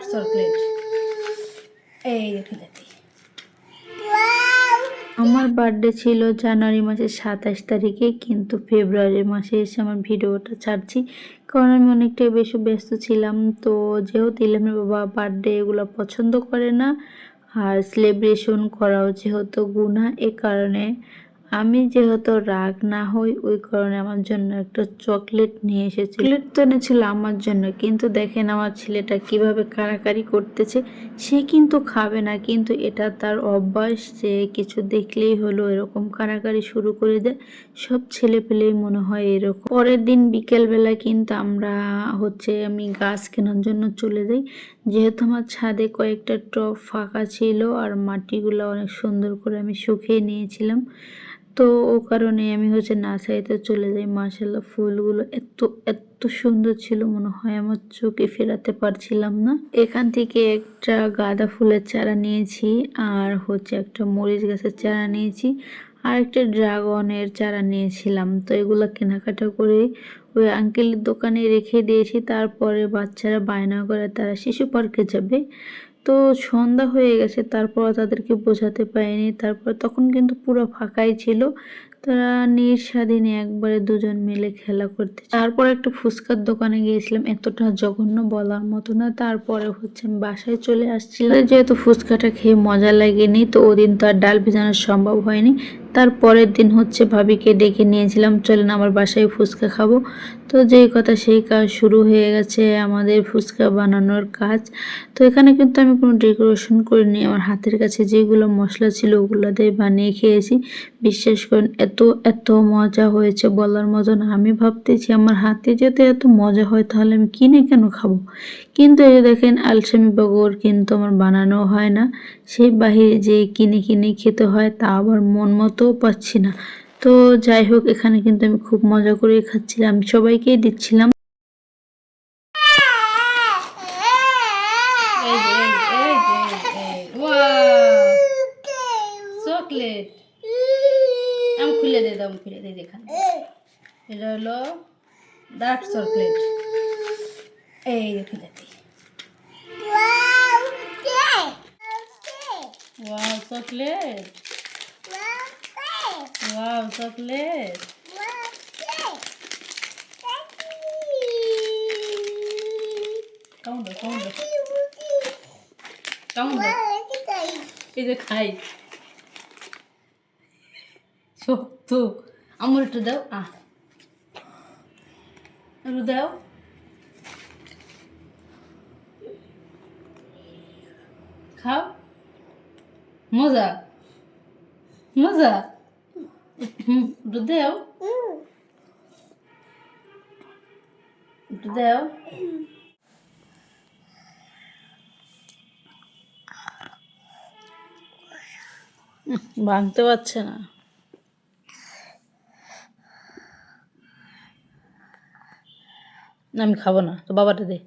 Dark chocolate. এই দেখে দেখি, আমার বার্থডে ছিল জানুয়ারি মাসের 27 তারিখে, কিন্তু ফেব্রুয়ারি মাসে এসে আমার ভিডিওটা ছাড়ছি কারণ আমি অনেকটাই বেশি ব্যস্ত ছিলাম। তো যেহেতু ইলামের বাবা বার্থডে এগুলো পছন্দ করে না আর সেলিব্রেশন করাও যেহেতু গুনাহ, এ কারণে আমি যেহেতু রাগ না হই ওই কারণে আমার জন্য একটা চকলেট নিয়ে এসেছি। চকলেট তো এনেছিল আমার জন্য, কিন্তু দেখেন আমার ছেলেটা কিভাবে কাড়াকাড়ি করতেছে। সে কিন্তু খাবে না, কিন্তু এটা তার অভ্যাস, যে কিছু দেখলেই হলো এরকম কাড়াকাড়ি শুরু করে দেয়। সব ছেলে পেলেই মনে হয় এরকম। পরের দিন বিকেলবেলা কিন্তু আমি গাছ কেনার জন্য চলে যাই, যেহেতু আমার ছাদে কয়েকটা টব ফাঁকা ছিল আর মাটিগুলো অনেক সুন্দর করে আমি শুকিয়ে নিয়েছিলাম। তো ও কারণে আমি নার্সারিতে চলে যাই। মাশাআল্লাহ ফুলগুলো এত এত সুন্দর ছিল, মনে হয় আমার চোখে ফেরাতে পারছিলাম না। এখান থেকে একটা গাঁদা ফুলের চারা নিয়েছি, আর একটা মরিচ গাছের চারা নিয়েছি, আর একটা ড্রাগনের চারা নিয়েছিলাম। তো এগুলো কেনাকাটা করে ওই আঙ্কেলের দোকানে রেখে দিয়েছি। তারপরে বাচ্চারা বায়না করে তারা শিশু পার্কে যাবে। তো সন্ধ্যা হয়ে গেছে, তারপর তাদেরকে বোঝাতে পারিনি। তারপর তখন কিন্তু পুরো ফাঁকাই ছিল, তারা নিঃস্বাধীনে একবারে দুজন মিলে খেলা করতে। তারপর একটা ফুচকার দোকানে গিয়েছিলাম, এতটা জঘন্য বলার মতো না। তারপরে আমি বাসায় চলে আসছিলাম, যেহেতু ফুচকাটা খেয়ে মজা লাগেনি, তো ওদিন তো আর ডাল ভেজানো সম্ভব হয়নি। তারপরের দিন ভাবিকে ডেকে নিয়েছিলাম, চলেন আমার বাসায় ফুচকা খাবো। তো যেই কথা সেই কাজ শুরু হয়ে গেছে আমাদের ফুচকা বানানোর কাজ। তো এখানে কিন্তু আমি কোনো ডেকোরেশন করিনি, আমার হাতের কাছে যেগুলো মশলা ছিল ওগুলো দিয়ে বানিয়ে খেয়েছি। বিশ্বাস করেন এত এত মজা হয়েছে বলার মতো না। আমি ভাবতেছি আমার হাতে যদি এত মজা হয় তাহলে আমি কিনে কেন খাবো, কিন্তু এই যে দেখেন আলসামি বগর, কিন্তু আমার বানানো হয় না। সেই বাহিরে যে কিনে কিনে খেতে হয়, তা আবার মন মতো পাচ্ছি না। তো যাই হোক, এখানে কিন্তু আমি খুব মজা করে খাচ্ছিলাম, সবাইকেই দিচ্ছিলাম। চকলেট আমি খুলে দিয়ে দাও, খুলে দিয়ে দেখান। এটা হলো ডার্ক চকলেট। এই দেখে দেখি, ওয়াও চকলেট, ওয়াও চকলেট। কেমন কেমন কেমন, এই যে খাই সত্য। আমার একটু দাও, একটু দাও। খাও, মজা মজা। একটু দাও, একটু দাও। ভাঙতে পারছে না। আমি খাবো না, তো বাবাটা দে।